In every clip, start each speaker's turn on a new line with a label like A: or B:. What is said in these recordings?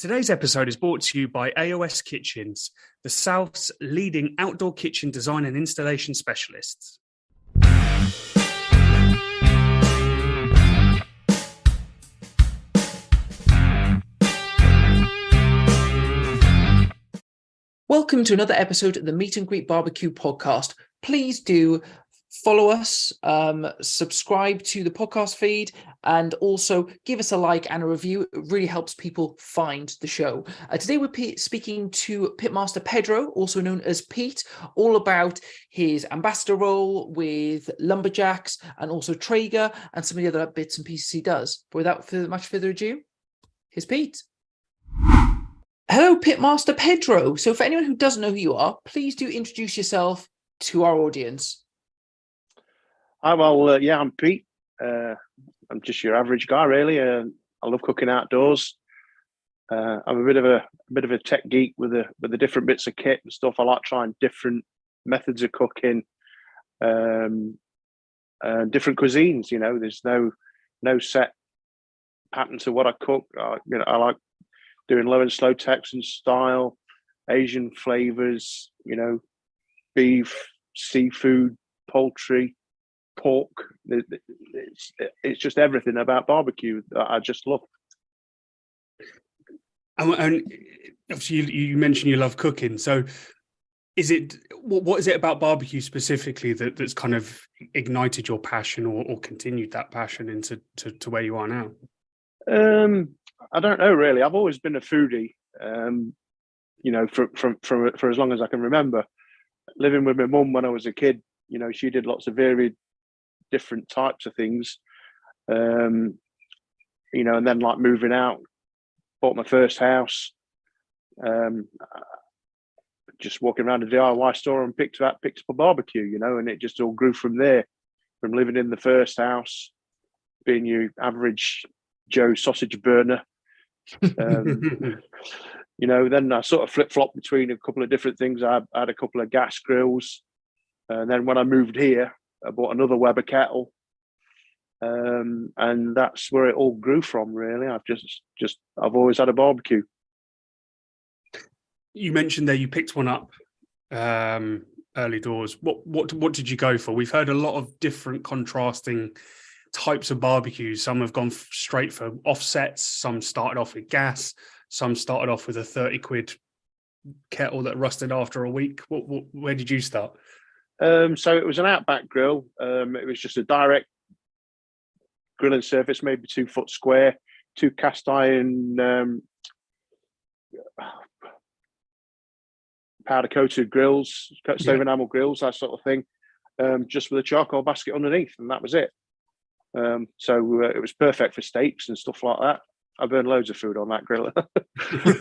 A: Today's episode is brought to you by AOS Kitchens, the South's leading outdoor kitchen design and installation specialists.
B: Welcome to another episode of the Meet and Greet Barbecue podcast. Please do follow us, subscribe to the podcast feed, and also give us a like and a review. It really helps people find the show. Today we're speaking to Pitmaster Pedro, also known as Pete, all about his ambassador role with LumberjAxes and also Traeger and some of the other bits and pieces he does. But without much further ado, here's Pete. Hello, Pitmaster Pedro. So for anyone who doesn't know who you are, please do introduce yourself to our audience.
C: I'm Pete. I'm just your average guy, really. I love cooking outdoors. I'm a bit of a tech geek with the different bits of kit and stuff. I like trying different methods of cooking, different cuisines. You know, there's no set pattern to what I cook. I like doing low and slow Texan style, Asian flavors. You know, beef, seafood, poultry, pork. It's just everything about barbecue that I just love.
A: And obviously you mentioned you love cooking, so what is it about barbecue specifically that's kind of ignited your passion or continued that passion into to where you are now?
C: I don't know, really. I've always been a foodie, you know, for as long as I can remember. Living with my mum when I was a kid, you know, she did lots of varied different types of things, you know, and then like moving out, bought my first house, just walking around a DIY store and picked up a barbecue, you know, and it just all grew from there, from living in the first house, being your average Joe sausage burner. You know, then I sort of flip-flopped between a couple of different things. I had a couple of gas grills, and then when I moved here, I bought another Weber kettle, and that's where it all grew from. Really, I've always had a barbecue.
A: You mentioned there you picked one up early doors. What did you go for? We've heard a lot of different contrasting types of barbecues. Some have gone straight for offsets. Some started off with gas. Some started off with a 30 quid kettle that rusted after a week. Where did you start?
C: So it was an Outback grill. It was just a direct grilling surface, maybe 2 foot square, 2 cast iron powder coated grills, stove enamel grills, that sort of thing, just with a charcoal basket underneath, and that was it. So it was perfect for steaks and stuff like that. I burned loads of food on that grill.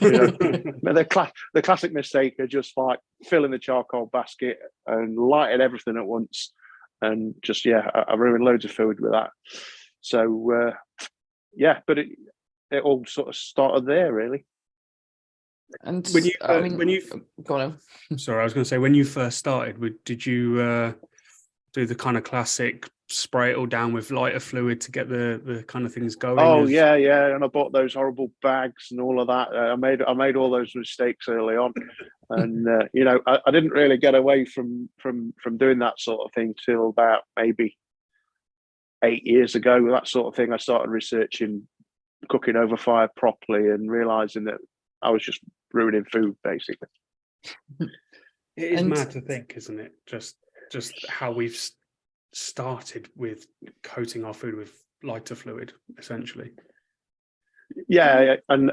C: You know, the classic mistake of just like filling the charcoal basket and lighting everything at once, and just I ruined loads of food with that. So but it all sort of started there, really.
B: And
A: when you
B: go on.
A: Sorry, I was going to say, when you first started, did you do the kind of classic spray it all down with lighter fluid to get the kind of things going?
C: Oh yeah, and I bought those horrible bags and all of that. I made all those mistakes early on, and you know, I didn't really get away from doing that sort of thing till about maybe 8 years ago. That sort of thing, I started researching cooking over fire properly and realizing that I was just ruining food, basically.
A: It is mad to think, isn't it? Just how we've started with coating our food with lighter fluid, essentially.
C: Yeah, and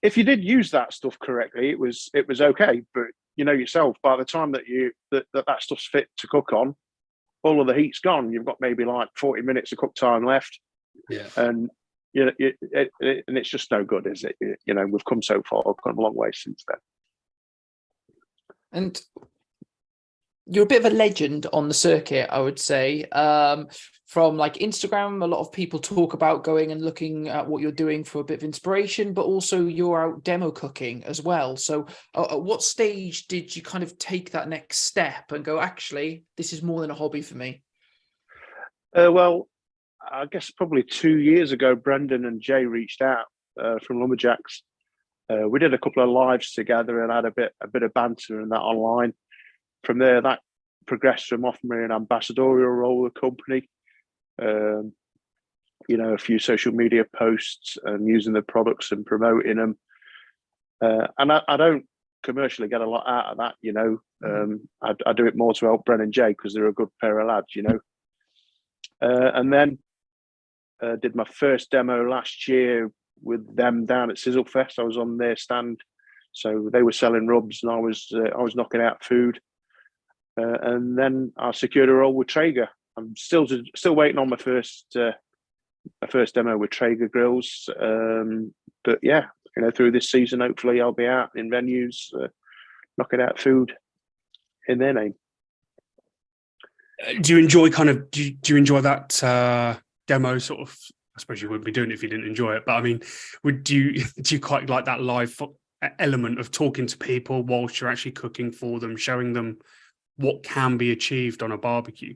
C: if you did use that stuff correctly, it was okay. But you know yourself, by the time that that stuff's fit to cook on, all of the heat's gone. You've got maybe like 40 minutes of cook time left.
A: Yeah,
C: and you know, and it's just no good, is it? You know, we've come so far, come a long way since then.
B: And you're a bit of a legend on the circuit, I would say. From like Instagram, a lot of people talk about going and looking at what you're doing for a bit of inspiration, but also you're out demo cooking as well. So at what stage did you kind of take that next step and go, actually, this is more than a hobby for me?
C: Well, I guess probably 2 years ago, Brendan and Jay reached out from LumberjAxes. We did a couple of lives together and had a bit of banter and that online. From there, that progressed from offering me an ambassadorial role with the company. A few social media posts and using the products and promoting them. And I don't commercially get a lot out of that, I do it more to help Bren and Jay because they're a good pair of lads, and then did my first demo last year with them down at Sizzle Fest. I was on their stand, so they were selling rubs and I was knocking out food. And then I secured a role with Traeger. I'm still waiting on my first demo with Traeger grills. But yeah, through this season, hopefully I'll be out in venues, knocking out food in their name.
A: Do you enjoy do you enjoy that demo sort of? I suppose you wouldn't be doing it if you didn't enjoy it, but I mean, do you quite like that live element of talking to people whilst you're actually cooking for them, showing them what can be achieved on a barbecue?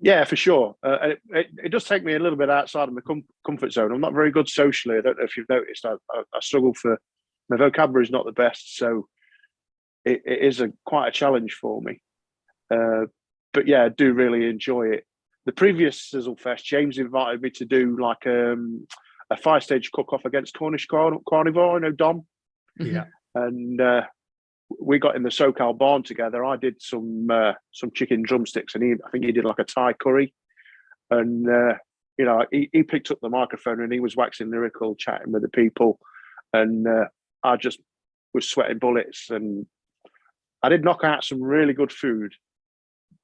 C: Yeah, for sure. It does take me a little bit outside of my comfort zone. I'm not very good socially. I don't know if you've noticed. I struggle my vocabulary is not the best, so it is quite a challenge for me. But yeah, I do really enjoy it. The previous Sizzle Fest, James invited me to do like a 5-stage cook-off against Cornish Carnivore, Dom.
A: Yeah.
C: And we got in the SoCal barn together. I did some chicken drumsticks, and I think he did like a Thai curry. And he picked up the microphone and he was waxing lyrical, chatting with the people, and I just was sweating bullets. And I did knock out some really good food,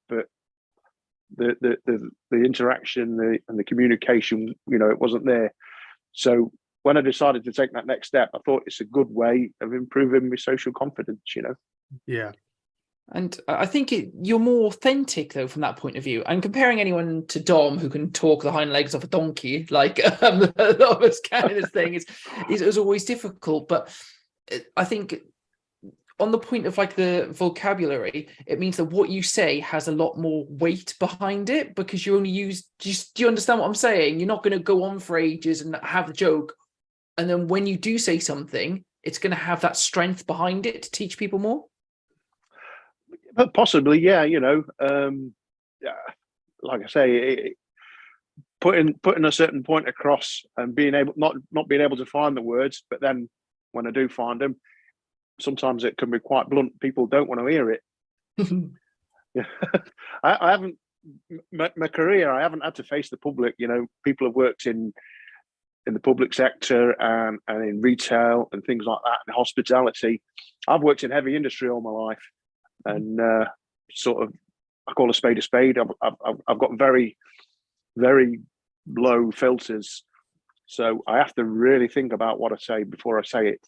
C: but the interaction and the communication, it wasn't there. So when I decided to take that next step, I thought it's a good way of improving my social confidence,
A: Yeah.
B: And I think you're more authentic, though, from that point of view. And comparing anyone to Dom, who can talk the hind legs off a donkey, like a lot of us can in this thing, is always difficult. But I think on the point of like the vocabulary, it means that what you say has a lot more weight behind it because you only use, do you understand what I'm saying? You're not going to go on for ages and have the joke. And then when you do say something, it's going to have that strength behind it to teach people more.
C: But possibly, yeah. Like I say, putting a certain point across and not being able to find the words, but then when I do find them, sometimes it can be quite blunt. People don't want to hear it. I haven't my career. I haven't had to face the public. People have worked in the public sector and in retail and things like that, and hospitality. I've worked in heavy industry all my life, and I call a spade a spade. I've got very, very low filters, so I have to really think about what I say before I say it.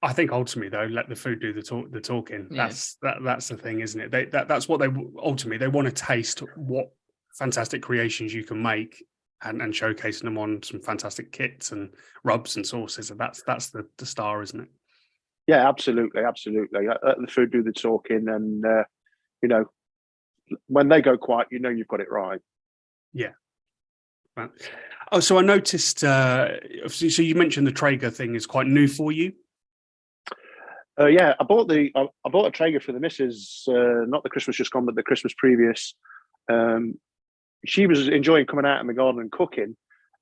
A: I think ultimately, though, let the food do the talking.
B: Yeah.
A: That's the thing, isn't it? That's what they ultimately they want to taste what fantastic creations you can make and showcasing them on some fantastic kits and rubs and sauces. And that's the star, isn't it?
C: Yeah, absolutely. Let the food do the talking, and when they go quiet, you've got it right.
A: Yeah. Right. Oh, so I noticed. So you mentioned the Traeger thing is quite new for you.
C: Yeah, I bought a Traeger for the missus, not the Christmas just gone, but the Christmas previous. She was enjoying coming out in the garden and cooking,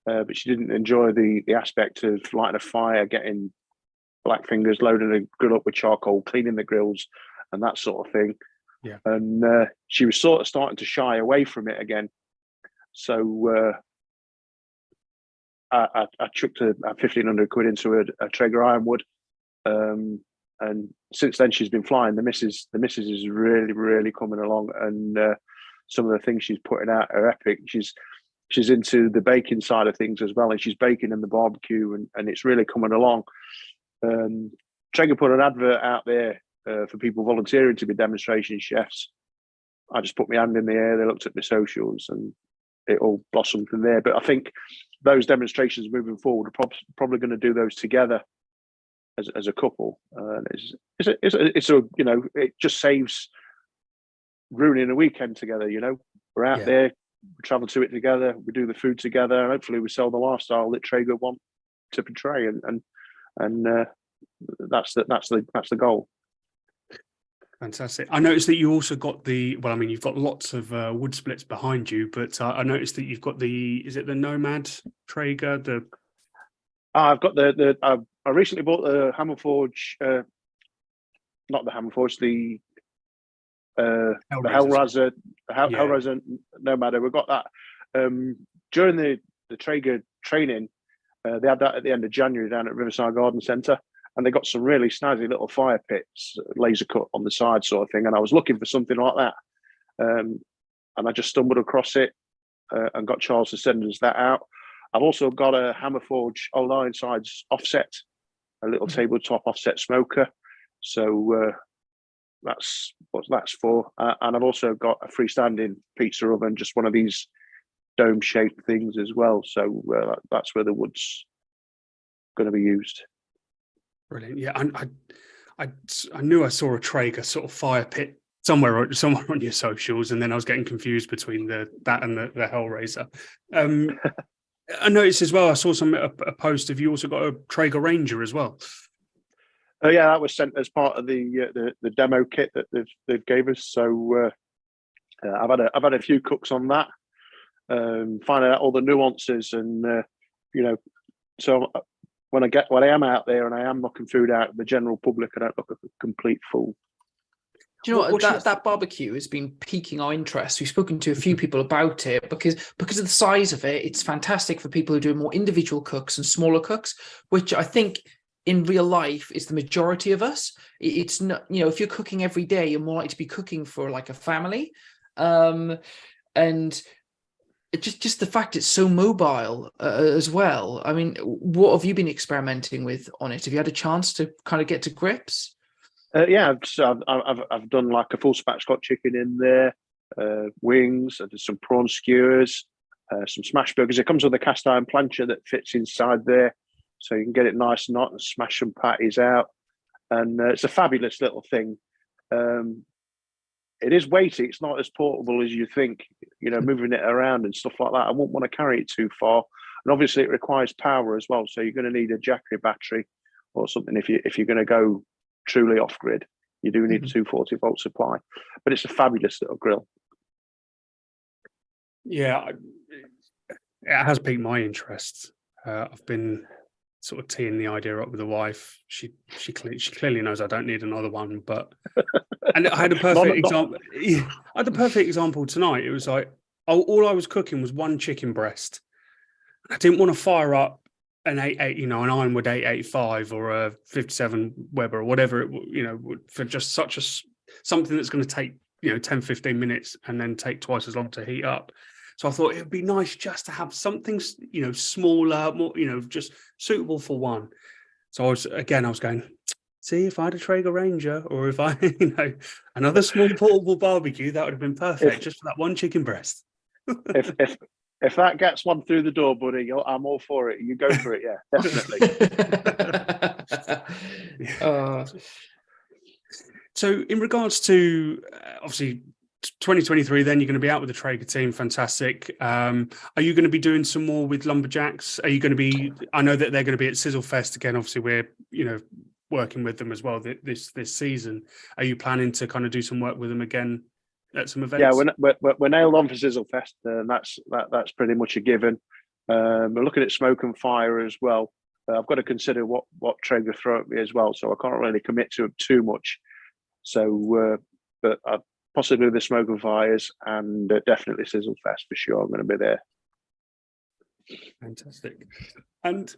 C: but she didn't enjoy the aspect of lighting a fire, getting black fingers, loading a grill up with charcoal, cleaning the grills, and that sort of thing.
A: Yeah.
C: And she was sort of starting to shy away from it again. So I chucked a 1,500 quid into a Traeger Ironwood. And since then she's been flying. The missus is really, really coming along, and some of the things she's putting out are epic. She's into the baking side of things as well, and she's baking in the barbecue, and it's really coming along. Traeger put an advert out there for people volunteering to be demonstration chefs. I just put my hand in the air. They looked at my socials, and it all blossomed from there. But I think those demonstrations moving forward are probably going to do those together as a couple. It just saves ruining a weekend together. We're out there travel to it together. We do the food together, and hopefully we sell the lifestyle that Traeger want to portray. And that's the goal.
A: Fantastic. I noticed that you also got you've got lots of wood splits behind you, but I noticed that you've got is it the Nomad Traeger?
C: I've got I recently bought the Hammerforge, not the Hammerforge, the Hellraiser, Hellraiser Nomad. We got that during the Traeger training. They had that at the end of January down at Riverside Garden Centre, and they got some really snazzy little fire pits, laser cut on the side sort of thing. And I was looking for something like that, and I just stumbled across it and got Charles to send us that out. I've also got a Hammerforge Old Ironsides offset, a little tabletop offset smoker. So that's what that's for. And I've also got a freestanding pizza oven, just one of these dome-shaped things as well. So that's where the wood's going to be used.
A: Brilliant. Yeah, I knew I saw a Traeger sort of fire pit somewhere on your socials, and then I was getting confused between that and the Hellraiser. I noticed as well, I saw a post of you also got a Traeger Ranger as well.
C: Yeah, that was sent as part of the demo kit that they've gave us. So I've had a few cooks on that, finding out all the nuances, and so when I am out there and I am knocking food out to the general public, I don't look at a complete fool.
B: Do you know what? That barbecue has been piquing our interest. We've spoken to a few people about it because of the size of it. It's fantastic for people who do more individual cooks and smaller cooks, which I think in real life is the majority of us. It's not, if you're cooking every day, you're more likely to be cooking for like a family, and just the fact it's so mobile as well. I mean, what have you been experimenting with on it? Have you had a chance to kind of get to grips?
C: Yeah, I've done like a full spatchcock chicken in there, wings, I did some prawn skewers, some smash burgers. It comes with a cast iron plancha that fits inside there, so you can get it nice and hot and smash some patties out. And it's a fabulous little thing. It is weighty. It's not as portable as you think, moving it around and stuff like that. I wouldn't want to carry it too far. And obviously it requires power as well. So you're going to need a Jackery battery or something if you're going to go truly off grid. You do need a 240-volt supply. But it's a fabulous little grill.
A: Yeah, it has piqued my interest. I've been sort of teeing the idea up with the wife. She clearly knows I don't need another one, but and I had a perfect example. I had a perfect example tonight. It was like all I was cooking was one chicken breast. I didn't want to fire up an 88, an Ironwood 885 or a 57 Weber or whatever for just something that's going to take 10-15 minutes and then take twice as long to heat up. So I thought it would be nice just to have something smaller, more just suitable for one. So I was going, see, if I had a Traeger Ranger or if I another small portable barbecue, that would have been perfect just for that one chicken breast.
C: If that gets one through the door, buddy, I'm all for it. You go for it, yeah, definitely.
A: So in regards to obviously 2023, then you're going to be out with the Traeger team. Fantastic. Are you going to be doing some more with Lumberjacks? Are you going to be? I know that they're going to be at Sizzle Fest again. Obviously, we're working with them as well this season. Are you planning to kind of do some work with them again at some events?
C: Yeah, we're nailed on for Sizzle Fest, and that's pretty much a given. We're looking at Smoke and Fire as well. I've got to consider what Traeger throw at me as well, so I can't really commit to them too much. So, but possibly the Smoke and Fires and definitely Sizzle Fest for sure. I'm going to be there.
A: Fantastic. And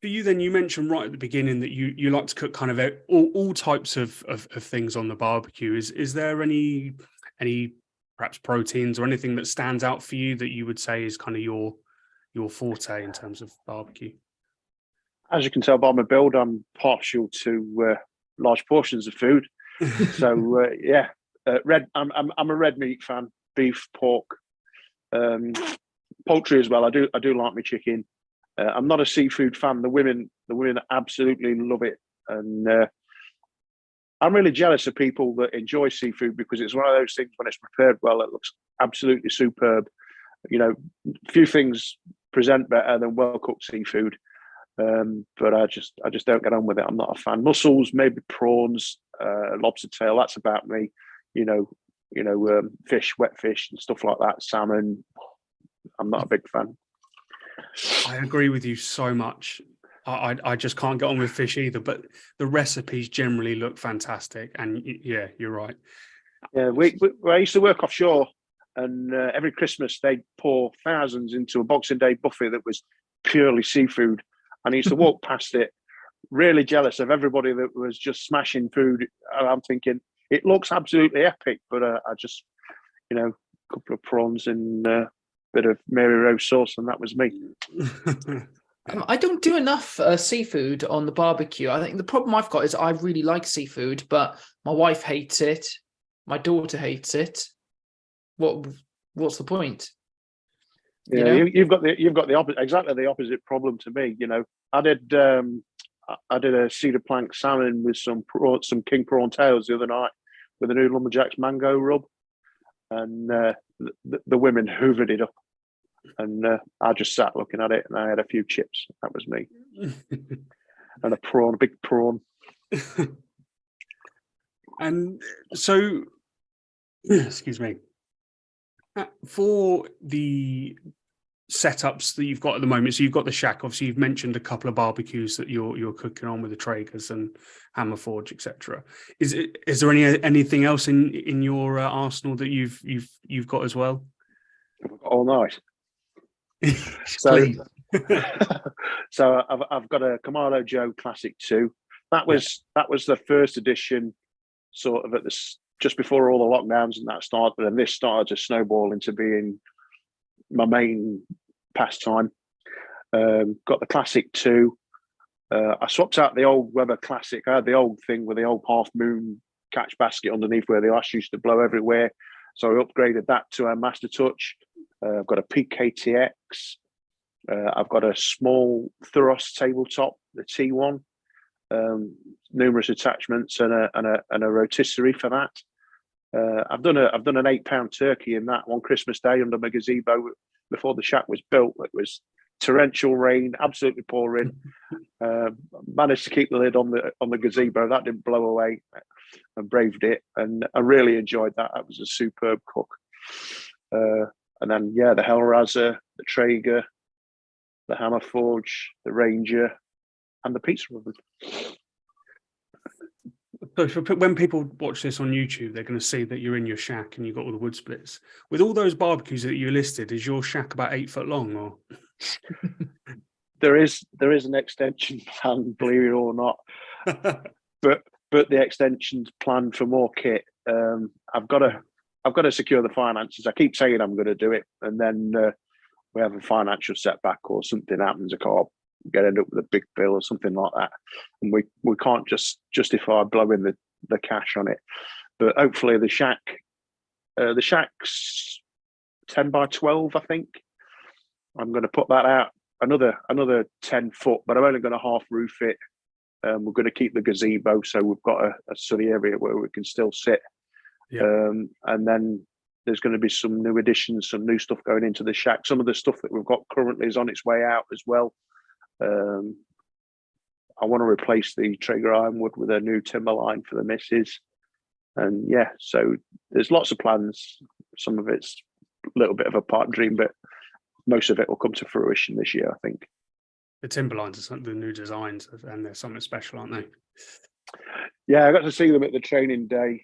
A: for you, then, you mentioned right at the beginning that you like to cook kind of all types of things on the barbecue. Is there any perhaps proteins or anything that stands out for you that you would say is kind of your forte in terms of barbecue?
C: As you can tell by my build, I'm partial to large portions of food. So yeah, I'm a red meat fan, beef, pork, poultry as well. I do like my chicken. I'm not a seafood fan. The women absolutely love it, and I'm really jealous of people that enjoy seafood, because it's one of those things, when it's prepared well, it looks absolutely superb. You know, few things present better than well cooked seafood. But I just don't get on with it. I'm not a fan. Mussels, maybe prawns, lobster tail. That's about me. Fish, wet fish, and stuff like that. Salmon. I'm not a big fan.
A: I agree with you so much. I just can't get on with fish either, but the recipes generally look fantastic. And yeah, you're right.
C: Yeah, I used to work offshore, and every Christmas they'd pour thousands into a Boxing Day buffet that was purely seafood. And I used to walk past it, really jealous of everybody that was just smashing food. And I'm thinking, it looks absolutely epic, but I just, a couple of prawns and a bit of Mary Rose sauce, and that was me.
B: I don't do enough seafood on the barbecue. I think the problem I've got is I really like seafood, but my wife hates it. My daughter hates it. What's the point?
C: Yeah, you've got exactly the opposite problem to me. I did a cedar plank salmon with some king prawn tails the other night with a new LumberjAxes mango rub, and the women hoovered it up. And I just sat looking at it, and I had a few chips. That was me. And a big prawn.
A: And so, excuse me, for the setups that you've got at the moment, so you've got the shack. Obviously, you've mentioned a couple of barbecues that you're cooking on with the Traegers and Hammer Forge, etc. Is there anything else in your arsenal that you've got as well?
C: All night.
A: So
C: I've got a Kamado Joe Classic 2. That was the first edition, sort of just before all the lockdowns and that started, and this started to snowball into being my main pastime. Got the Classic 2. I swapped out the old Weber Classic. I had the old thing with the old half moon catch basket underneath where the ash used to blow everywhere, so I upgraded that to a Master Touch. I've got a PKTX. I've got a small Thuros tabletop, the T1. Numerous attachments and a rotisserie for that. I've done an £8 turkey in that one Christmas Day under my gazebo before the shack was built. It was torrential rain, absolutely pouring. Managed to keep the lid on the gazebo. That didn't blow away, and braved it. And I really enjoyed that. That was a superb cook. And then, the Hellraiser, the Traeger, the Hammer Forge, the Ranger, and the pizza oven.
A: So when people watch this on YouTube, they're going to see that you're in your shack and you've got all the wood splits. With all those barbecues that you listed, is your shack about 8 foot long, or?
C: There is an extension plan, believe it or not, but the extension's planned for more kit. I've got to secure the finances. I keep saying I'm going to do it, and then we have a financial setback or something happens. I can't end up with a big bill or something like that, and we can't just justify blowing the cash on it. But hopefully the shack's 10 by 12, I think. I'm going to put that out another 10 foot, but I'm only going to half roof it. We're going to keep the gazebo, so we've got a sunny area where we can still sit. Yeah. And then there's going to be some new additions, some new stuff going into the shack. Some of the stuff that we've got currently is on its way out as well. I want to replace the Traeger Ironwood with a new timber line for the missus. And so there's lots of plans. Some of it's a little bit of a pipe dream, but most of it will come to fruition this year, I think.
A: The timber lines are the new designs, and they're something special, aren't they?
C: Yeah, I got to see them at the training day.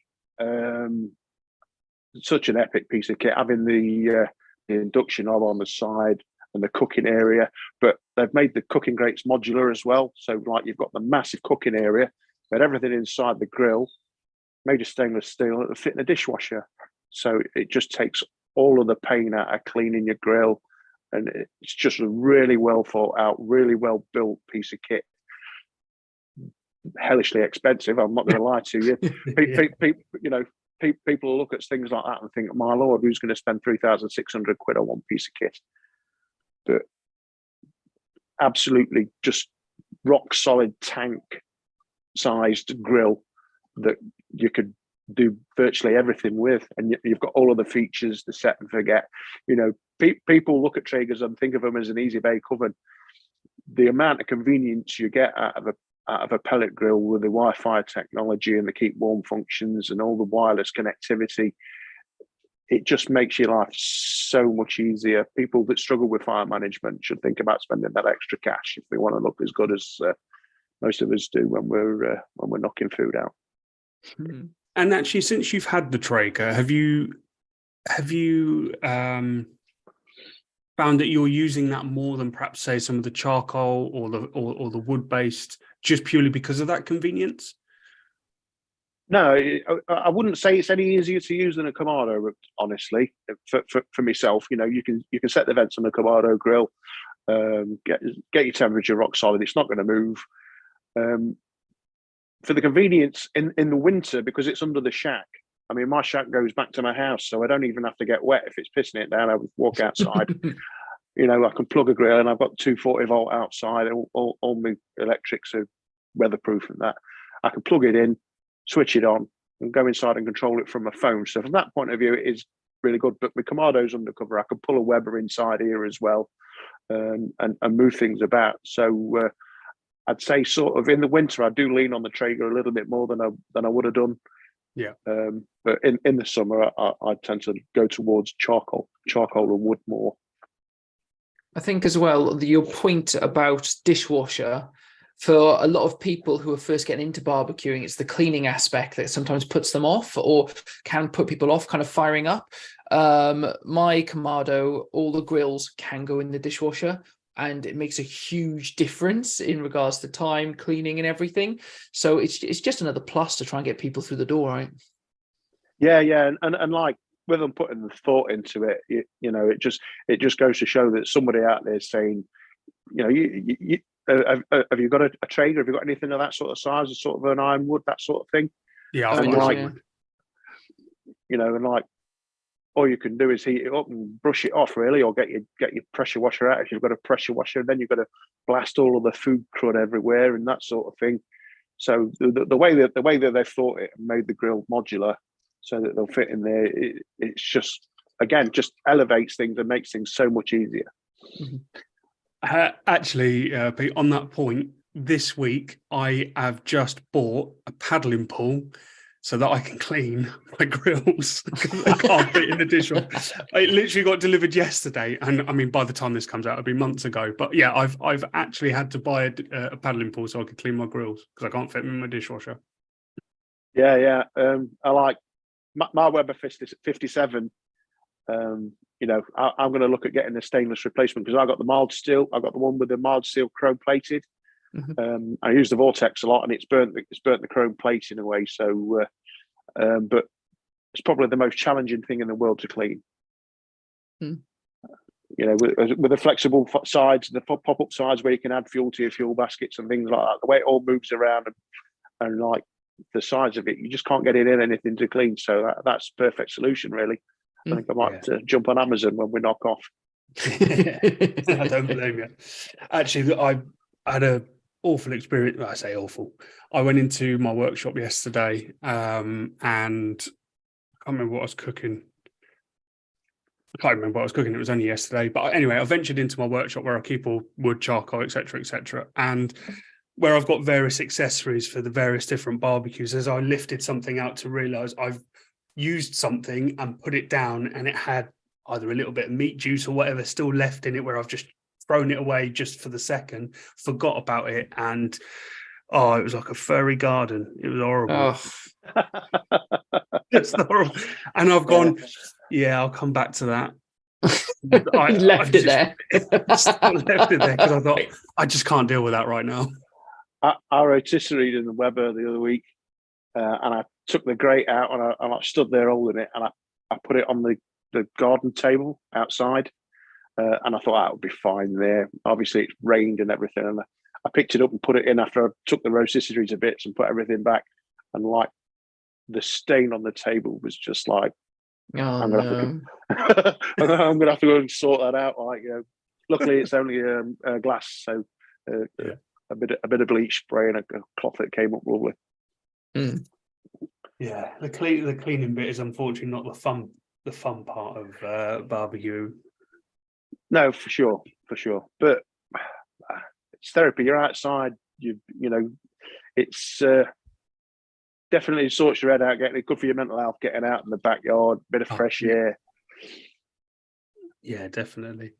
C: Such an epic piece of kit, having the induction hob on the side and the cooking area, but they've made the cooking grates modular as well. So like you've got the massive cooking area, but everything inside the grill made of stainless steel that'll fit in a dishwasher. So it just takes all of the pain out of cleaning your grill. And it's just a really well thought out, really well built piece of kit. Hellishly expensive, I'm not going to lie to you. People will look at things like that and think, my Lord, who's going to spend 3,600 quid on one piece of kit? But absolutely just rock solid tank sized grill that you could do virtually everything with, and you've got all of the features, the set and forget. You know, people look at Traegers and think of them as an easy bake oven. The amount of convenience you get out of a pellet grill with the Wi-Fi technology and the keep warm functions and all the wireless connectivity, it just makes your life so much easier. People that struggle with fire management should think about spending that extra cash if they want to look as good as most of us do when we're knocking food out.
A: And actually, since you've had the Traeger, have you found that you're using that more than perhaps say some of the charcoal or the wood based, just purely because of that convenience?
C: No, I wouldn't say it's any easier to use than a Kamado, honestly. For myself, you know, you can set the vents on a Kamado grill, get your temperature rock solid. It's not going to move. For the convenience in the winter, because it's under the shack. I mean, my shack goes back to my house, so I don't even have to get wet if it's pissing it down. I would walk outside. You know, I can plug a grill, and I've got 240-volt outside. All my electrics are weatherproof and that. I can plug it in, switch it on, and go inside and control it from my phone. So from that point of view, it is really good. But with Kamado's undercover, I can pull a Weber inside here as well, and move things about. So I'd say sort of in the winter, I do lean on the Traeger a little bit more than I would have done.
A: Yeah.
C: But in the summer, I tend to go towards charcoal and wood more.
B: I think as well, your point about dishwasher, for a lot of people who are first getting into barbecuing, it's the cleaning aspect that sometimes puts them off or can put people off kind of firing up. My Kamado, all the grills can go in the dishwasher, and it makes a huge difference in regards to time, cleaning and everything. So it's just another plus to try and get people through the door, right?
C: Yeah. And like with them putting the thought into it, you know, it just goes to show that somebody out there saying, you know, you have you got a Traeger? Have you got anything of that sort of size, a sort of an ironwood, that sort of thing?
A: Yeah,
C: and like, you know, and like, all you can do is heat it up and brush it off, really, or get your pressure washer out if you've got a pressure washer. Then you've got to blast all of the food crud everywhere and that sort of thing. So the way that they've thought it and made the grill modular so that they'll fit in there, it's just, again, just elevates things and makes things so much easier.
A: Actually, Pete, on that point, this week I have just bought a paddling pool so that I can clean my grills. I can't fit in the dishwasher. It literally got delivered yesterday, and I mean, by the time this comes out, it'll be months ago. But yeah, I've actually had to buy a paddling pool so I could clean my grills because I can't fit them in my dishwasher.
C: Yeah. I like my Weber 57. You know, I'm going to look at getting a stainless replacement because I got the mild steel. I got the one with the mild steel chrome plated. I use the Vortex a lot, and it's burnt the chrome plating away. So, but it's probably the most challenging thing in the world to clean. You know, with the flexible sides, the pop-up sides where you can add fuel to your fuel baskets and things like that. The way it all moves around and like the size of it, you just can't get it in anything to clean. So that's a perfect solution, really. I think I might jump on Amazon when we knock off.
A: I don't blame you. Actually, I had a awful experience. I say awful. I went into my workshop yesterday, and I can't remember what I was cooking. It was only yesterday. But anyway, I ventured into my workshop where I keep all wood, charcoal, etc., and where I've got various accessories for the various different barbecues. As I lifted something out to realise I've used something and put it down, and it had either a little bit of meat juice or whatever still left in it, where I've just thrown it away just for the second, forgot about it, and it was like a furry garden. It was horrible. It's horrible. And I've gone, I'll come back to that.
B: I left it there
A: because I thought I just can't deal with that right now.
C: I rotisserie'd in the Weber the other week, and I took the grate out and I stood there holding it, and I put it on the garden table outside, and I thought that would be fine there. Obviously, it rained and everything, and I picked it up and put it in after I took the rotisserie to bits and put everything back, and like the stain on the table was just like, I'm gonna have to go and sort that out. Like, you know, luckily it's only a glass, so a bit of bleach spray and a cloth that came up lovely.
A: Yeah, the cleaning bit is unfortunately not the fun part of barbecue.
C: No, for sure. But it's therapy. You're outside. You know, it's definitely sorts your head out. Getting it good for your mental health. Getting out in the backyard, bit of fresh air.
A: Yeah, definitely.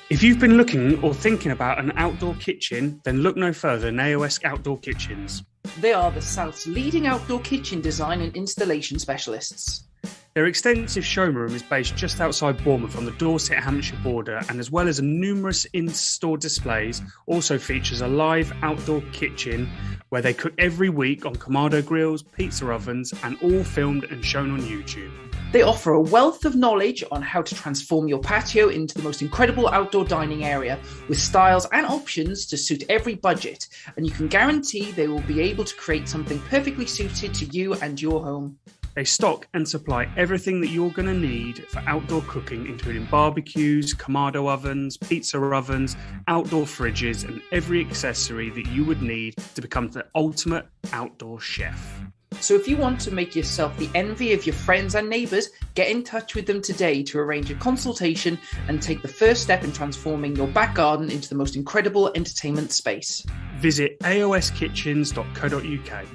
A: If you've been looking or thinking about an outdoor kitchen, then look no further than AOS Outdoor Kitchens.
B: They are the South's leading outdoor kitchen design and installation specialists.
A: Their extensive showroom is based just outside Bournemouth on the Dorset-Hampshire border, and as well as numerous in-store displays, also features a live outdoor kitchen where they cook every week on Kamado grills, pizza ovens, and all filmed and shown on YouTube.
B: They offer a wealth of knowledge on how to transform your patio into the most incredible outdoor dining area with styles and options to suit every budget, and you can guarantee they will be able to create something perfectly suited to you and your home.
A: They stock and supply everything that you're going to need for outdoor cooking, including barbecues, Kamado ovens, pizza ovens, outdoor fridges, and every accessory that you would need to become the ultimate outdoor chef.
B: So if you want to make yourself the envy of your friends and neighbours, get in touch with them today to arrange a consultation and take the first step in transforming your back garden into the most incredible entertainment space.
A: Visit aoskitchens.co.uk.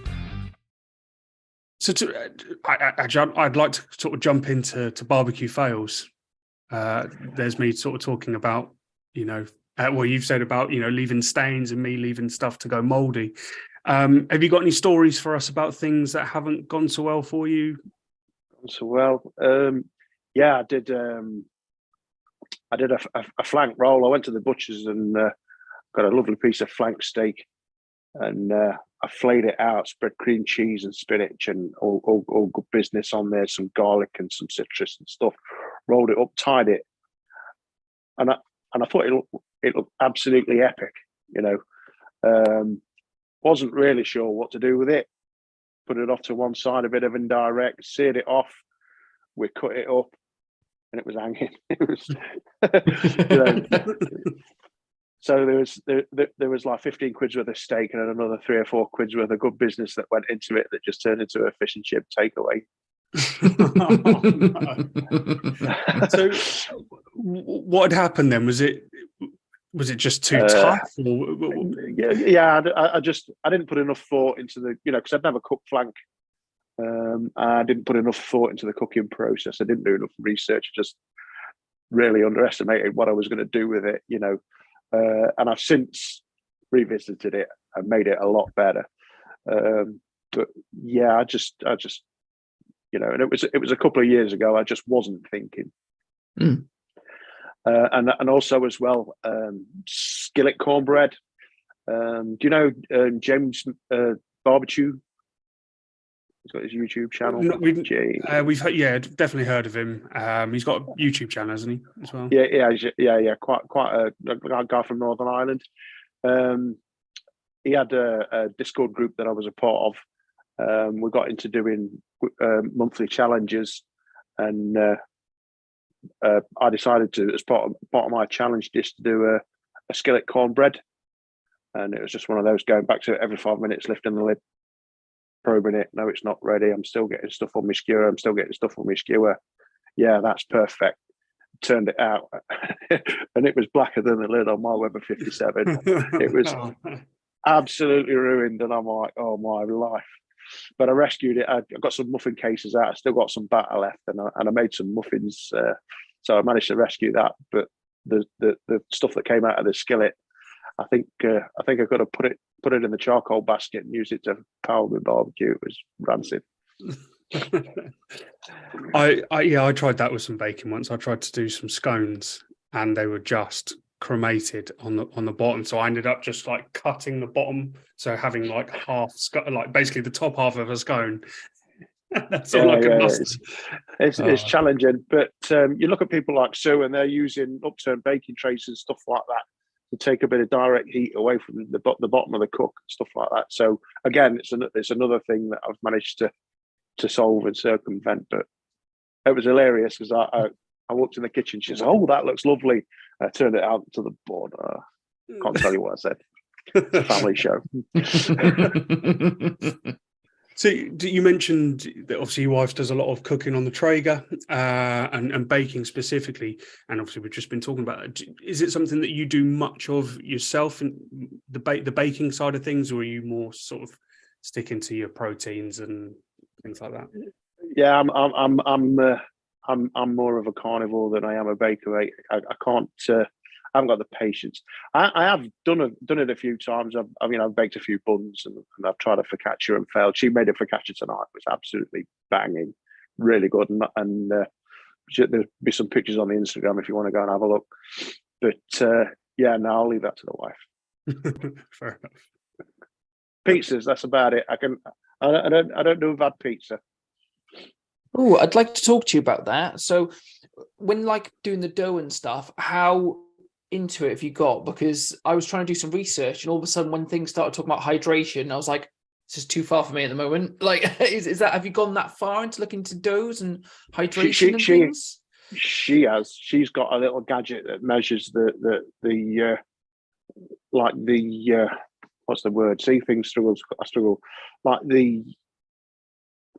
A: So I'd like to sort of jump into barbecue fails. There's me sort of talking about, well, you've said about, leaving stains and me leaving stuff to go mouldy. Have you got any stories for us about things that haven't gone so well for you?
C: So well, yeah, I did a flank roll. I went to the butcher's and got a lovely piece of flank steak, and I flayed it out, spread cream cheese and spinach and all good business on there, some garlic and some citrus and stuff. Rolled it up, tied it, and I thought it looked absolutely epic. Wasn't really sure what to do with it. Put it off to one side, a bit of indirect, seared it off. We cut it up, and it was hanging. It was, so there was like 15 quid's worth of steak and another 3 or 4 quid's worth of good business that went into it that just turned into a fish and chip takeaway.
A: So, what had happened then? Was it just too tough?
C: Yeah, I didn't put enough thought into the, because I'd never cooked flank. I didn't put enough thought into the cooking process. I didn't do enough research. I just really underestimated what I was going to do with it, and I've since revisited it and made it a lot better. But yeah, I just, and it was a couple of years ago. I just wasn't thinking.
B: Mm.
C: And also as well, skillet cornbread. Do you know James Barbecue? He's got his YouTube channel.
A: No, we've definitely heard of him. He's got a YouTube channel, hasn't he, as well?
C: Yeah. Quite a guy from Northern Ireland. He had a Discord group that I was a part of. We got into doing monthly challenges, and I decided to, as part of my challenge, just to do a skillet cornbread. And it was just one of those, going back to it every 5 minutes, lifting the lid, probing it. No, it's not ready. I'm still getting stuff on my skewer. Yeah, that's perfect. Turned it out, and it was blacker than the lid on my Weber 57. It was absolutely ruined, and I'm like, oh my life. But I rescued it. I got some muffin cases out. I still got some batter left, and I made some muffins. So I managed to rescue that. But the stuff that came out of the skillet, I think I could have put it in the charcoal basket and used it to power my barbecue. It was rancid.
A: I tried that with some bacon once. I tried to do some scones, and they were just cremated on the bottom. So I ended up just like cutting the bottom, so having like like basically the top half of a scone. That's all I could muster.
C: It's challenging, but you look at people like Sue, and they're using upturned baking trays and stuff like that to take a bit of direct heat away from the bottom of the cook, stuff like that. So again, it's another thing that I've managed to solve and circumvent. But it was hilarious because I walked in the kitchen. She said, "Oh, that looks lovely." I turned it out to the board. Can't tell you what I said. It's a family show.
A: So you mentioned that obviously your wife does a lot of cooking on the Traeger and baking specifically, and obviously we've just been talking about it. Is it something that you do much of yourself in the baking side of things, or are you more sort of sticking to your proteins and things like that?
C: Yeah, I'm more of a carnivore than I am a baker. I can't. I haven't got the patience. I have done it a few times. I've baked a few buns and I've tried a focaccia and failed. She made a focaccia tonight. It was absolutely banging, really good. And there'll be some pictures on the Instagram if you want to go and have a look. But yeah, no, I'll leave that to the wife.
A: Fair enough.
C: Pizzas, that's about it. I don't do bad pizza.
B: Oh, I'd like to talk to you about that. So when like doing the dough and stuff, how into it have you got? Because I was trying to do some research and all of a sudden when things started talking about hydration, I was like, this is too far for me at the moment. Like, is that, have you gone that far into looking into doughs and hydration and things?
C: She has. She's got a little gadget that measures the what's the word? See, things I struggle. Like the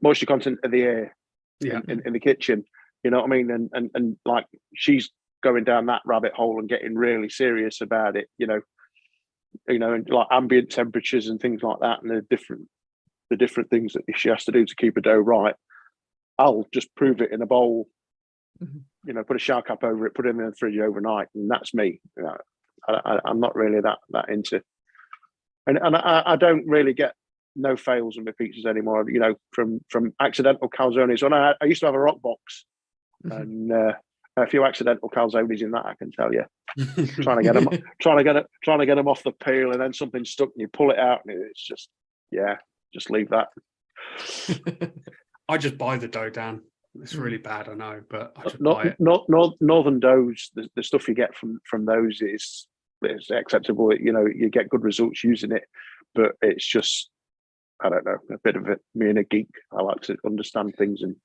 C: moisture content of the air in the kitchen. You know what I mean? And like she's going down that rabbit hole and getting really serious about it. You know, and like ambient temperatures and things like that, and the different things that she has to do to keep a dough right. I'll just prove it in a bowl. You know, put a shower cap over it, put it in the fridge overnight, and that's me. You know, I'm not really that into, and I don't really get no fails in my pizzas anymore. You know, from accidental calzones. When I used to have a rock box, and a few accidental calzones in that, I can tell you. trying to get them off the peel, and then something stuck, and you pull it out, and it's just just leave that.
A: I just buy the dough, Dan. It's really bad, I know, but I just buy it.
C: Northern doughs, the stuff you get from those is acceptable. You know, you get good results using it, but it's just, I don't know, a bit of it. Me and a geek, I like to understand things. And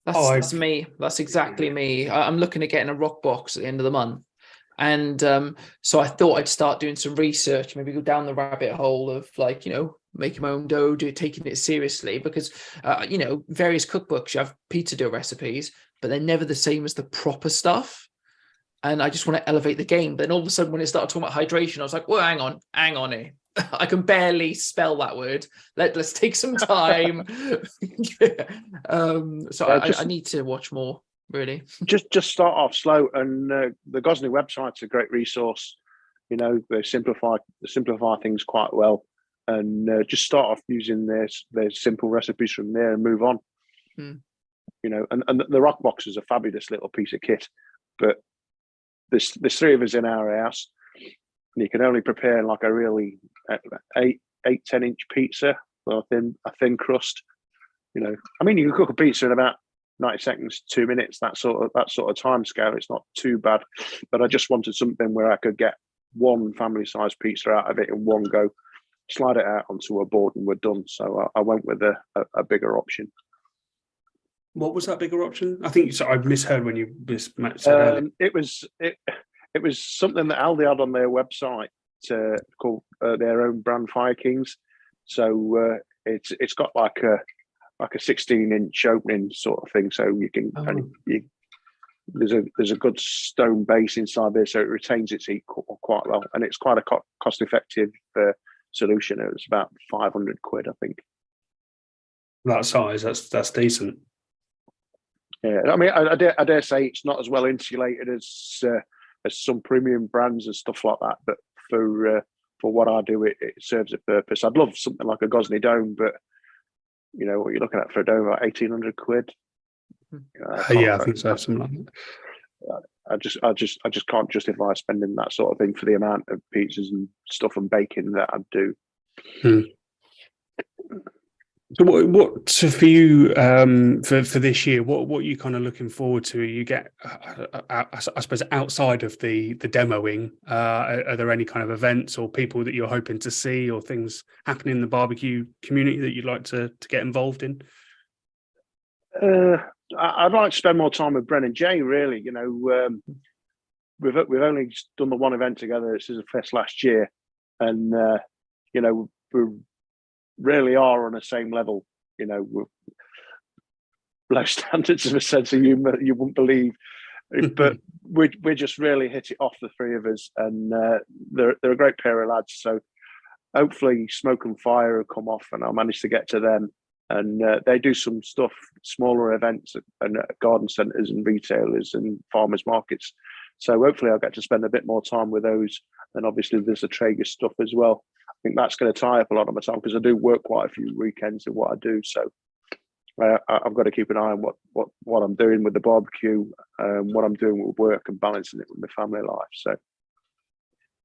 B: that's me. That's exactly me. I'm looking at getting a rock box at the end of the month. And so I thought I'd start doing some research, maybe go down the rabbit hole of like, you know, making my own dough, taking it seriously, because, you know, various cookbooks, you have pizza dough recipes, but they're never the same as the proper stuff. And I just want to elevate the game. But then all of a sudden, when it started talking about hydration, I was like, well, hang on here. I can barely spell that word. Let's take some time. I need to watch more, really. Just
C: start off slow. And the Gosney website's a great resource. You know, they simplify things quite well. And just start off using their simple recipes from there and move on. You know, and the rock box is a fabulous little piece of kit. But there's three of us in our house, and you can only prepare like a really 10 inch pizza with a thin crust. You know, I mean, you can cook a pizza in about 90 seconds, 2 minutes, that sort of time scale. It's not too bad, but I just wanted something where I could get one family size pizza out of it in one go, slide it out onto a board, and we're done. So I went with a bigger option.
A: What was that bigger option? I think I misheard when you said earlier.
C: It was something that Aldi had on their website called their own brand Fire Kings. So it's got like a 16-inch opening sort of thing. So you can there's a good stone base inside there, so it retains its heat quite well, and it's quite a cost-effective solution. It was about 500 quid, I think.
A: That size, that's decent.
C: Yeah, I mean, I dare say it's not as well insulated as some premium brands and stuff like that, but for what I do, it serves a purpose. I'd love something like a Gosney Dome, but you know what you're looking at for a dome, about 1,800 quid.
A: I think so. Something like that.
C: I just can't justify spending that sort of thing for the amount of pizzas and stuff and baking that I do.
A: So what for you for this year? What are you kind of looking forward to? You get, I suppose, outside of the demoing, are there any kind of events or people that you're hoping to see, or things happening in the barbecue community that you'd like to get involved in?
C: I'd like to spend more time with Bren and Jay. Really, you know, we've only done the one event together. This is a fest last year, and you know, really are on the same level, with low standards of a sense of humour you wouldn't believe. But we just really hit it off, the three of us, and they're a great pair of lads. So hopefully Smoke and Fire will come off and I'll manage to get to them. And they do some stuff, smaller events and garden centres and retailers and farmers markets. So hopefully I'll get to spend a bit more time with those. And obviously there's the Traeger stuff as well. I think that's going to tie up a lot of my time because I do work quite a few weekends in what I do. So I've got to keep an eye on what I'm doing with the barbecue, what I'm doing with work, and balancing it with my family life. So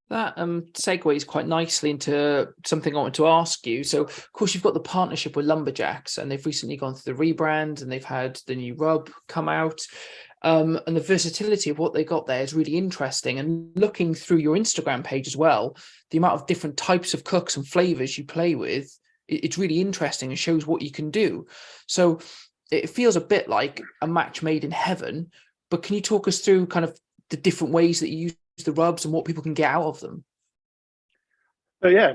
B: that segues quite nicely into something I wanted to ask you. So, of course, you've got the partnership with LumberjAxes, and they've recently gone through the rebrand, and they've had the new rub come out. And the versatility of what they got there is really interesting. And looking through your Instagram page as well, the amount of different types of cooks and flavors you play with, it's really interesting and shows what you can do. So it feels a bit like a match made in heaven. But can you talk us through kind of the different ways that you use the rubs and what people can get out of them?
C: So yeah,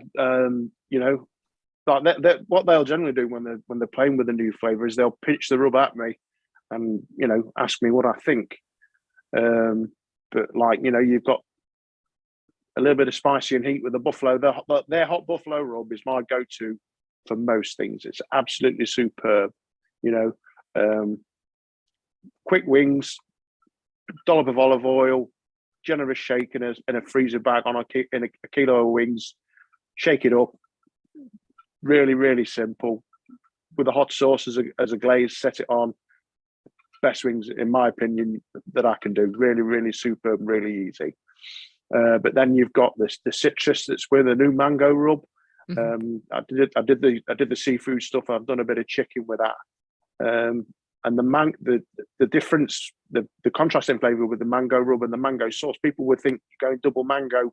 C: like what they'll generally do when they're playing with a new flavour is they'll pitch the rub at me and ask me what I think. But like you've got a little bit of spicy and heat with the buffalo. Their hot buffalo rub is my go-to for most things. It's absolutely superb. Quick wings, dollop of olive oil, generous shake in a freezer bag on a kilo of wings, shake it up. Really, really simple. With a hot sauce as a glaze, set it on. Best wings, in my opinion, that I can do. Really, really superb, really easy. But then you've got the citrus that's with a new mango rub. Mm-hmm. I did the seafood stuff. I've done a bit of chicken with that. And the difference, the contrasting flavour with the mango rub and the mango sauce, people would think going double mango,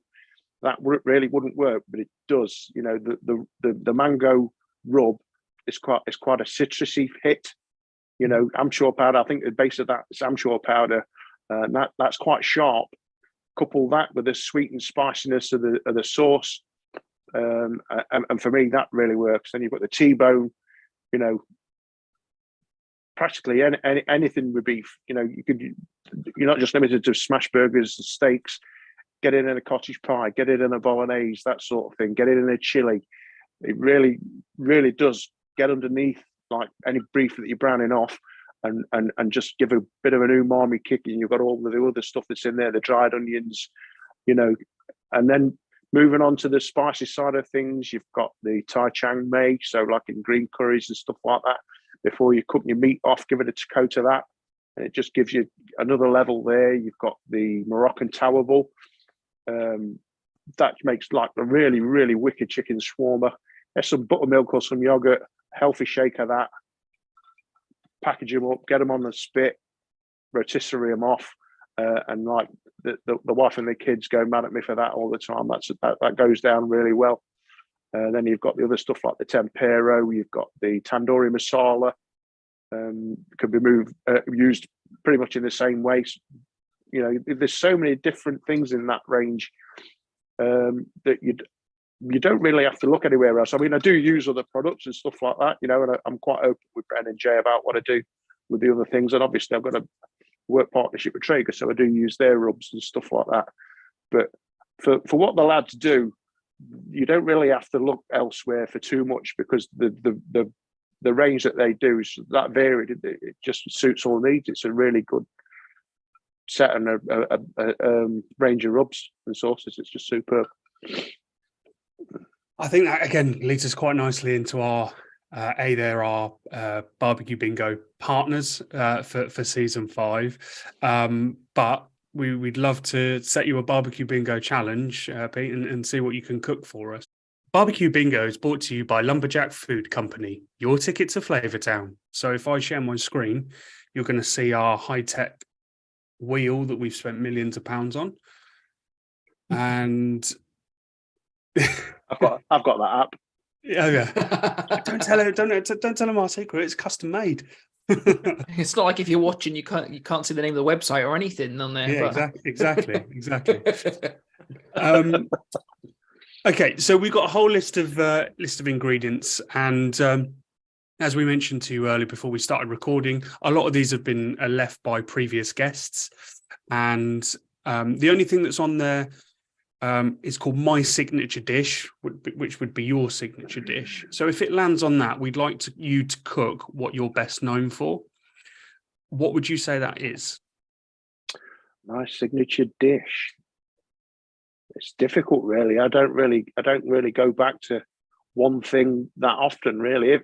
C: that really wouldn't work, but it does. The mango rub is quite a citrusy hit. Amchur powder. I think the base of that is amchur powder, and that's quite sharp. Couple that with the sweet and spiciness of the sauce, and for me that really works. Then you've got the T-bone. Practically anything with beef. You're not just limited to smash burgers and steaks. Get it in a cottage pie, get it in a bolognese, that sort of thing. Get it in a chili. It really, really does get underneath like any beef that you're browning off, and just give a bit of an umami kick. And you've got all the other stuff that's in there, the dried onions, and then moving on to the spicy side of things, you've got the Thai Chang Mei, so like in green curries and stuff like that. Before you cook your meat off, give it a coat of that, and it just gives you another level there. You've got the Moroccan tawabul. That makes like a really, really wicked chicken shawarma. There's some buttermilk or some yogurt, healthy shake of that. Package them up, get them on the spit, rotisserie them off, and like the wife and the kids go mad at me for that all the time. That goes down really well. Then you've got the other stuff like the tempero. You've got the tandoori masala. Could be used pretty much in the same way. There's so many different things in that range that you don't really have to look anywhere else. I mean, I do use other products and stuff like that, and I'm quite open with Bren and Jay about what I do with the other things. And obviously, I've got a work partnership with Traeger, so I do use their rubs and stuff like that. But for what the lads do, you don't really have to look elsewhere for too much, because the range that they do is that varied. It just suits all needs. It's a really good set and a range of rubs and sauces. It's just superb.
A: I think that again leads us quite nicely into our they're our BBQ Bingo partners for season 5, but we'd love to set you a BBQ Bingo challenge, Pete, and see what you can cook for us. BBQ Bingo is brought to you by Lumberjack Food Company, your ticket to Flavortown. So if I share my screen, you're going to see our high-tech wheel that we've spent millions of pounds on. And
C: I've got that app.
A: Yeah. Don't tell him our secret. It's custom made.
B: It's not like if you're watching, you can't see the name of the website or anything on there.
A: Yeah,
B: but...
A: exactly. Okay, so we've got a whole list of ingredients, and as we mentioned to you earlier before we started recording, a lot of these have been left by previous guests, and the only thing that's on there is called My Signature Dish, which would be your signature dish. So if it lands on that, we'd like you to cook what you're best known for. What would you say that is?
C: My signature dish. It's difficult, really. I don't really go back to one thing that often, really.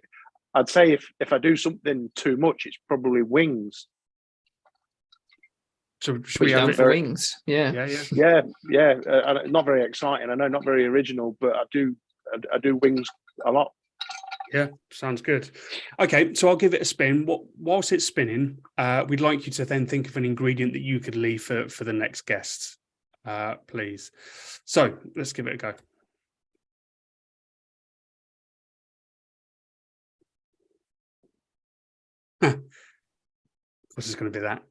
C: I'd say if I do something too much, it's probably wings.
A: So should we have
B: for wings? Yeah.
C: Not very exciting. I know, not very original, but I do wings a lot.
A: Yeah, sounds good. Okay, so I'll give it a spin. Whilst it's spinning, we'd like you to then think of an ingredient that you could leave for the next guests, please. So let's give it a go. This is going to be that.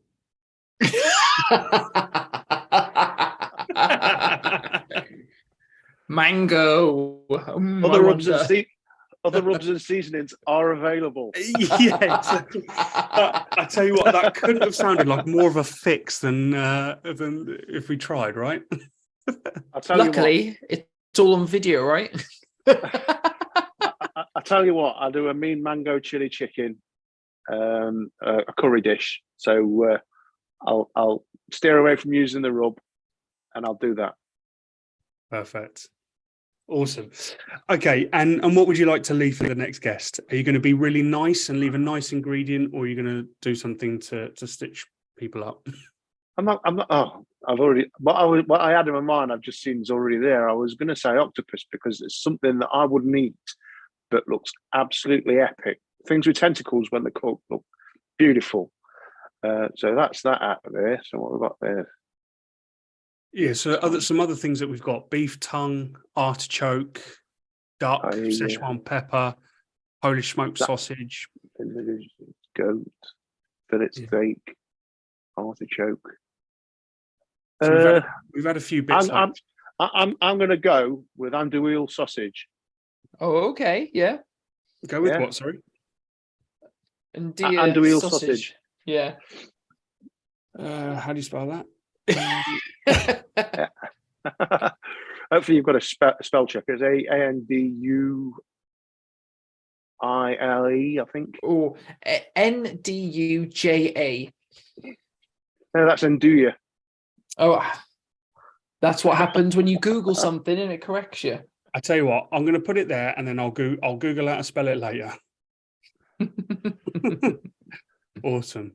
B: Mango.
C: Other rubs and seasonings are available.
A: Yeah, exactly. I tell you what, that couldn't have sounded like more of a fix than if we tried, right?
B: Luckily, it's all on video, right?
C: I tell you what, I'll do a mean mango chili chicken, a curry dish. So I'll steer away from using the rub, and I'll do that.
A: Perfect. Awesome. Okay, and what would you like to leave for the next guest? Are you going to be really nice and leave a nice ingredient, or are you going to do something to stitch people up?
C: I'm not. Oh, I've already. What I had in my mind, I've just seen is already there. I was going to say octopus because it's something that I wouldn't eat, but looks absolutely epic. Things with tentacles when they're cooked look beautiful. So that's that out of there. So what we've got there?
A: Yeah, so some other things that we've got: beef tongue, artichoke, duck, Szechuan pepper, Polish smoked sausage,
C: goat, fillet steak, artichoke.
A: So we've had a few bits.
C: I'm going to go with andouille sausage.
B: Oh, okay, yeah.
A: Go with what? Sorry,
C: andouille sausage.
B: Yeah.
A: How do you spell that?
C: Hopefully you've got a spell check. It's ANDUILE, I think.
B: Oh, NDUJA.
C: No, that's andouille.
B: Oh, that's what happens when you Google something and it corrects you.
A: I tell you what, I'm going to put it there, and then I'll Google how to spell it later. Awesome.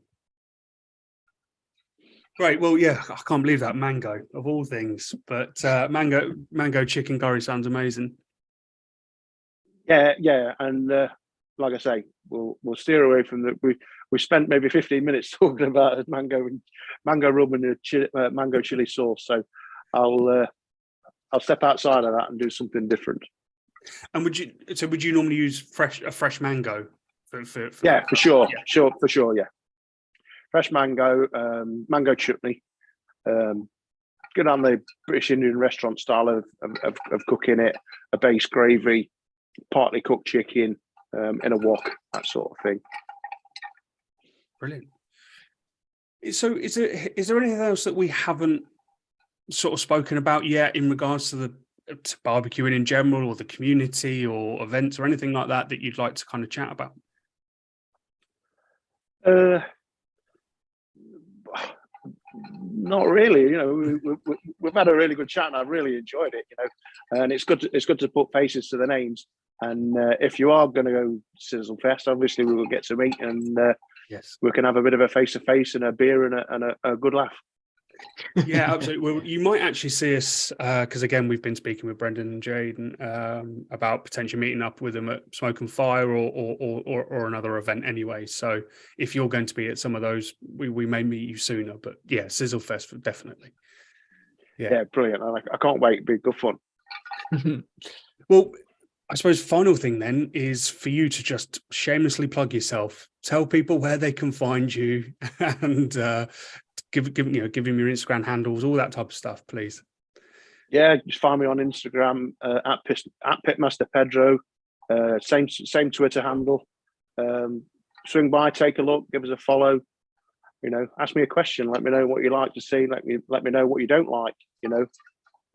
A: Great. Well, yeah, I can't believe that mango of all things, but mango chicken curry sounds amazing.
C: Yeah, and like I say, we'll steer away from the. We spent maybe 15 minutes talking about mango rub and mango chili sauce. So I'll step outside of that and do something different. And would you normally use a fresh mango? For sure. Yeah. For sure. Yeah. Fresh mango, mango chutney. Good on the British Indian restaurant style of cooking it, a base gravy, partly cooked chicken in a wok, that sort of thing. Brilliant. So is there anything else that we haven't sort of spoken about yet in regards to barbecuing in general, or the community, or events, or anything like that you'd like to kind of chat about? Not really. You know, we've had a really good chat, and I've really enjoyed it. You know, and it's good to put faces to the names. And if you are going to go Sizzle Fest, obviously we will get to meet, and yes, we can have a bit of a face to face and a beer and a good laugh. Yeah, absolutely. Well, you might actually see us because again, we've been speaking with Brendan and Jaden about potentially meeting up with them at Smoke and Fire or another event anyway. So if you're going to be at some of those, we may meet you sooner. But yeah, Sizzle Fest definitely. Yeah, brilliant. I can't wait. It'll be good fun. Well, I suppose final thing then is for you to just shamelessly plug yourself, tell people where they can find you, and give them your Instagram handles, all that type of stuff, please. Yeah, just find me on Instagram at Pitmaster Pedro. Same Twitter handle. Swing by, take a look, give us a follow. Ask me a question. Let me know what you like to see. Let me know what you don't like.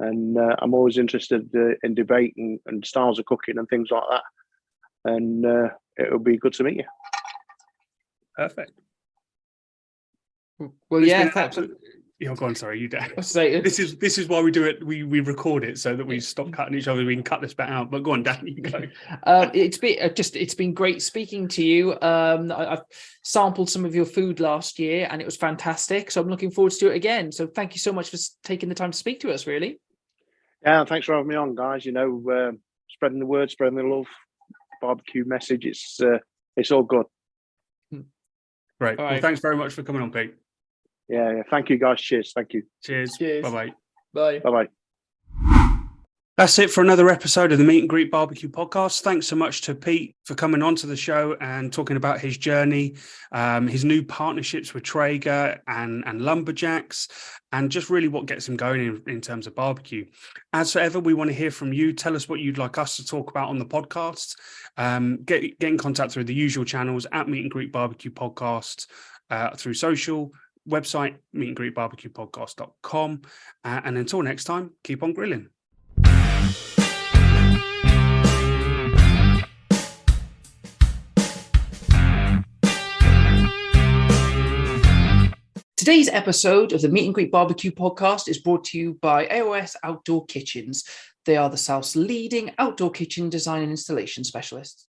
C: And I'm always interested in debate and styles of cooking and things like that. And it'll be good to meet you.
A: Perfect.
B: Well,
A: It's
B: yeah,
A: been
B: thanks.
A: Go on. Sorry, you did.
B: This
A: This is why we do it. We record it so that we stop cutting each other. We can cut this bit out. But go on, Dan. You go.
B: It's been great speaking to you. I've sampled some of your food last year, and it was fantastic. So I'm looking forward to do it again. So thank you so much for taking the time to speak to us. Really.
C: Yeah, thanks for having me on, guys. Spreading the word, spreading the love, barbecue message. It's all good.
A: Great.
B: All
A: Well,
B: right.
A: thanks very much for coming on, Pete.
C: Yeah. Thank you, guys. Cheers. Thank you.
A: Cheers.
B: Cheers.
A: Bye-bye.
B: Bye.
C: Bye-bye.
A: That's it for another episode of the Meet and Greet Barbecue Podcast. Thanks so much to Pete for coming onto the show and talking about his journey, his new partnerships with Traeger and LumberjAxes, and just really what gets him going in terms of barbecue. As for ever, we want to hear from you. Tell us what you'd like us to talk about on the podcast. Get in contact through the usual channels at Meet and Greet Barbecue Podcast, through social, website, meetandgreetbarbecuepodcast.com. And until next time, keep on grilling.
B: Today's episode of the Meet and Greet Barbecue Podcast is brought to you by AOS Outdoor Kitchens. They are the South's leading outdoor kitchen design and installation specialists.